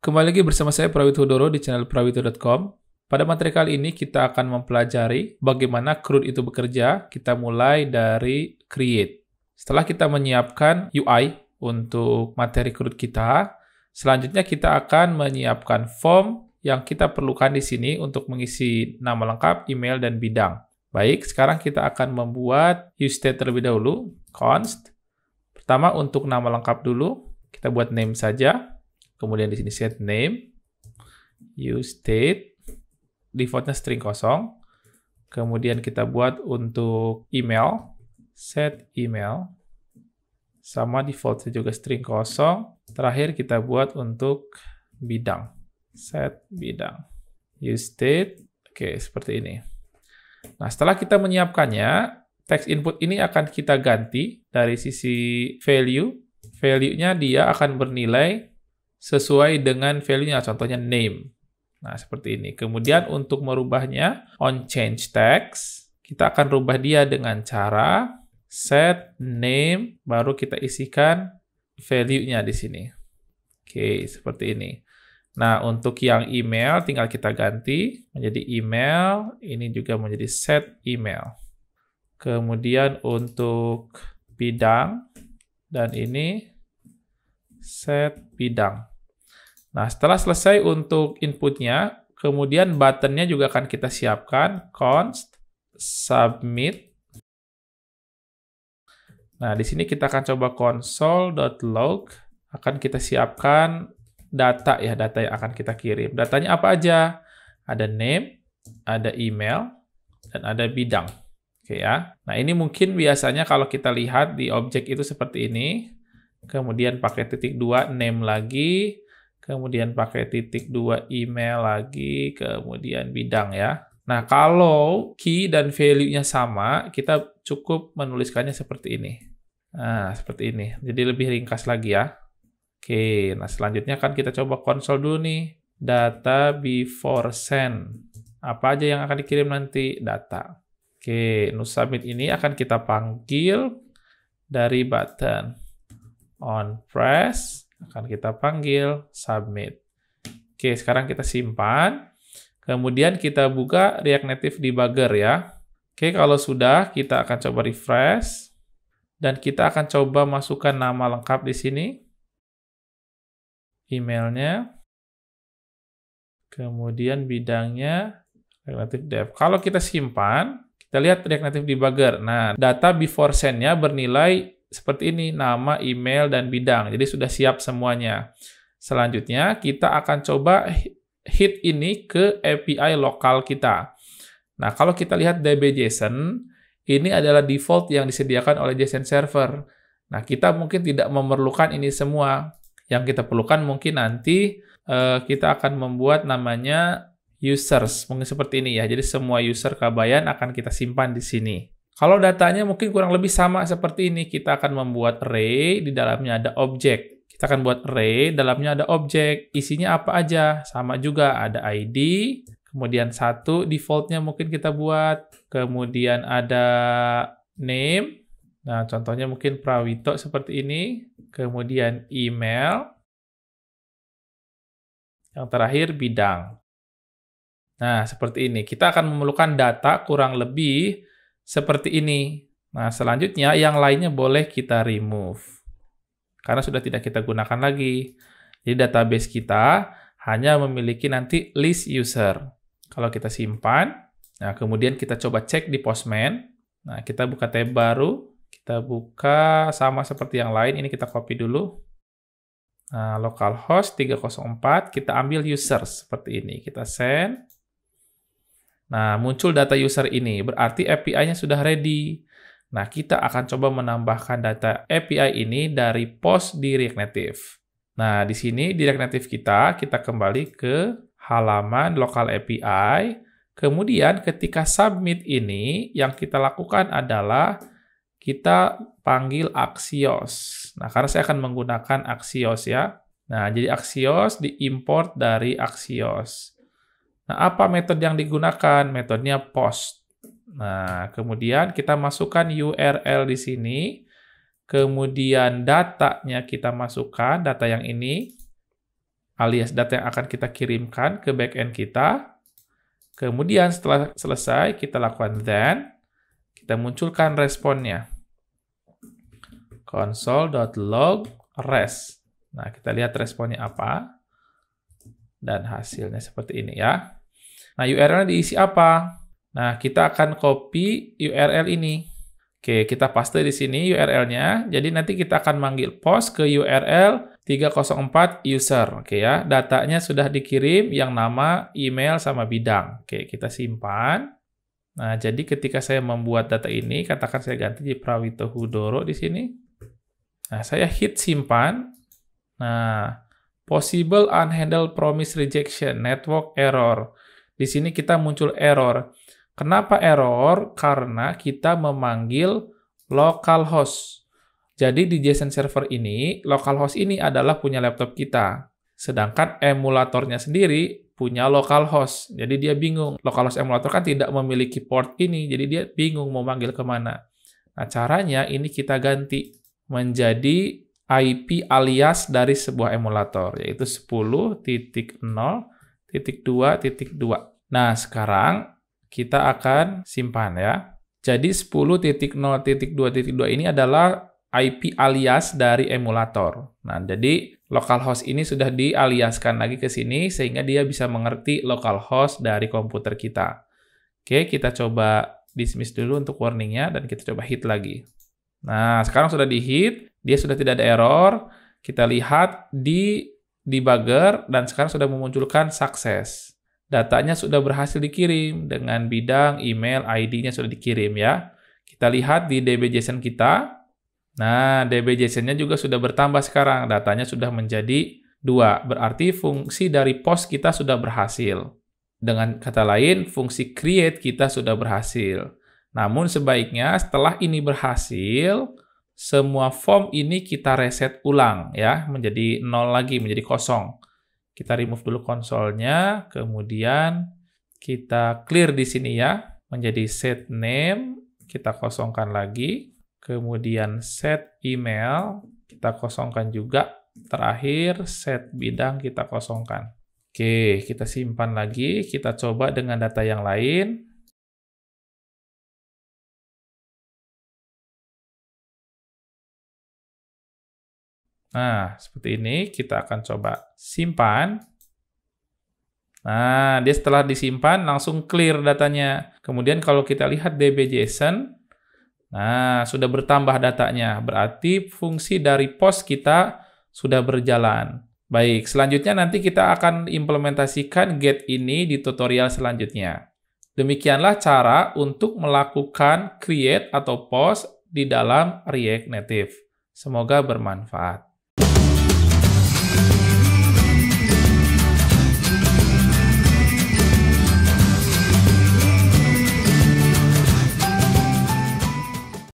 Kembali lagi bersama saya Prawito Hudoro di channel prawito.com. Pada materi kali ini kita akan mempelajari bagaimana CRUD itu bekerja. Kita mulai dari create. Setelah kita menyiapkan UI untuk materi CRUD kita, selanjutnya kita akan menyiapkan form yang kita perlukan di sini untuk mengisi nama lengkap, email, dan bidang. Baik, sekarang kita akan membuat useState terlebih dahulu. Const. Pertama untuk nama lengkap dulu, kita buat name saja. Kemudian di sini set name, useState, defaultnya string kosong. Kemudian kita buat untuk email, set email, sama defaultnya juga string kosong. Terakhir kita buat untuk bidang, set bidang, useState, oke seperti ini. Nah setelah kita menyiapkannya, text input ini akan kita ganti dari sisi value. Value-nya dia akan bernilai sesuai dengan value-nya, contohnya name. Nah, seperti ini. Kemudian untuk merubahnya, on change text, kita akan rubah dia dengan cara set name, baru kita isikan value-nya di sini. Oke, seperti ini. Nah, untuk yang email, tinggal kita ganti menjadi email, ini juga menjadi set email. Kemudian untuk bidang, dan ini set bidang. Nah, setelah selesai untuk inputnya, kemudian buttonnya juga akan kita siapkan, const submit. Nah, di sini kita akan coba console.log, akan kita siapkan data ya, data yang akan kita kirim. Datanya apa aja? Ada name, ada email, dan ada bidang. Oke ya. Nah, ini mungkin biasanya kalau kita lihat di objek itu seperti ini, kemudian pakai titik 2 name lagi, kemudian pakai titik 2 email lagi, kemudian bidang ya. Nah, kalau key dan value-nya sama, kita cukup menuliskannya seperti ini. Nah, seperti ini. Jadi lebih ringkas lagi ya. Oke, nah selanjutnya kan kita coba konsol dulu nih. Data before send. Apa aja yang akan dikirim nanti? Data. Oke, submit ini akan kita panggil dari button. On press, akan kita panggil submit. Oke, sekarang kita simpan. Kemudian kita buka React Native Debugger ya. Oke, kalau sudah, kita akan coba refresh. Dan kita akan coba masukkan nama lengkap di sini. Emailnya. Kemudian bidangnya React Native Dev. Kalau kita simpan, kita lihat React Native Debugger. Nah, data before send-nya bernilai seperti ini, nama, email, dan bidang. Jadi sudah siap semuanya. Selanjutnya, kita akan coba hit ini ke API lokal kita. Nah, kalau kita lihat DB.json, ini adalah default yang disediakan oleh JSON server. Nah, kita mungkin tidak memerlukan ini semua. Yang kita perlukan mungkin nanti kita akan membuat namanya users. Mungkin seperti ini ya. Jadi semua user Kabayan akan kita simpan di sini. Kalau datanya mungkin kurang lebih sama seperti ini, kita akan membuat array, di dalamnya ada objek. Kita akan buat array, dalamnya ada objek. Isinya apa aja? Sama juga, ada ID, kemudian satu defaultnya mungkin kita buat, kemudian ada name, nah contohnya mungkin Prawito seperti ini, kemudian email, yang terakhir bidang. Nah, seperti ini. Kita akan memerlukan data kurang lebih seperti ini. Nah, selanjutnya yang lainnya boleh kita remove. Karena sudah tidak kita gunakan lagi. Jadi database kita hanya memiliki nanti list user. Kalau kita simpan, nah kemudian kita coba cek di Postman. Nah, kita buka tab baru. Kita buka sama seperti yang lain. Ini kita copy dulu. Nah, localhost 304, kita ambil users seperti ini. Kita send. Nah, muncul data user ini, berarti API-nya sudah ready. Nah, kita akan coba menambahkan data API ini dari post di React Native. Nah, di sini di React Native kita kembali ke halaman local API. Kemudian ketika submit ini, yang kita lakukan adalah kita panggil Axios. Nah, karena saya akan menggunakan Axios ya. Nah, jadi Axios diimport dari Axios. Nah, apa metode yang digunakan? Metodenya post. Nah, kemudian kita masukkan URL di sini. Kemudian datanya kita masukkan, data yang ini. alias data yang akan kita kirimkan ke backend kita. Kemudian setelah selesai, kita lakukan then, kita munculkan responnya. Console.log res. Nah, kita lihat responnya apa. Dan hasilnya seperti ini ya. Nah, URL-nya diisi apa? Nah, kita akan copy URL ini. Oke, kita paste di sini URL-nya. Jadi nanti kita akan manggil post ke URL 304 user. Oke ya, datanya sudah dikirim yang nama, email, sama bidang. Oke, kita simpan. Nah, jadi ketika saya membuat data ini, katakan saya ganti di Prawito Hudoro di sini. Nah, saya hit simpan. Nah, possible unhandled promise rejection, network error. Di sini kita muncul error. Kenapa error? Karena kita memanggil localhost. Jadi di JSON server ini, localhost ini adalah punya laptop kita. Sedangkan emulatornya sendiri punya localhost. Jadi dia bingung. Localhost emulator kan tidak memiliki port ini, jadi dia bingung mau manggil kemana. Nah, caranya ini kita ganti menjadi IP alias dari sebuah emulator, yaitu 10.0.2.2. Nah, sekarang kita akan simpan ya. Jadi 10.0.2.2 ini adalah IP alias dari emulator. Nah, jadi localhost ini sudah dialiaskan lagi ke sini sehingga dia bisa mengerti localhost dari komputer kita. Oke, kita coba dismiss dulu untuk warningnya dan kita coba hit lagi. Nah, sekarang sudah di-hit, dia sudah tidak ada error. Kita lihat di debugger dan sekarang sudah memunculkan sukses. Datanya sudah berhasil dikirim dengan bidang, email, ID-nya sudah dikirim ya. Kita lihat di DB.json kita. Nah, DB.json-nya juga sudah bertambah sekarang. Datanya sudah menjadi 2. Berarti fungsi dari post kita sudah berhasil. Dengan kata lain, fungsi create kita sudah berhasil. Namun sebaiknya setelah ini berhasil, semua form ini kita reset ulang ya, menjadi 0 lagi, menjadi kosong. Kita remove dulu konsolnya, kemudian kita clear di sini ya, menjadi set name, kita kosongkan lagi, kemudian set email, kita kosongkan juga, terakhir set bidang kita kosongkan. Oke, kita simpan lagi, kita coba dengan data yang lain. Nah, seperti ini kita akan coba simpan. Nah, dia setelah disimpan langsung clear datanya. Kemudian kalau kita lihat DB.json, nah sudah bertambah datanya. Berarti fungsi dari post kita sudah berjalan. Baik, selanjutnya nanti kita akan implementasikan get ini di tutorial selanjutnya. Demikianlah cara untuk melakukan create atau post di dalam React Native. Semoga bermanfaat.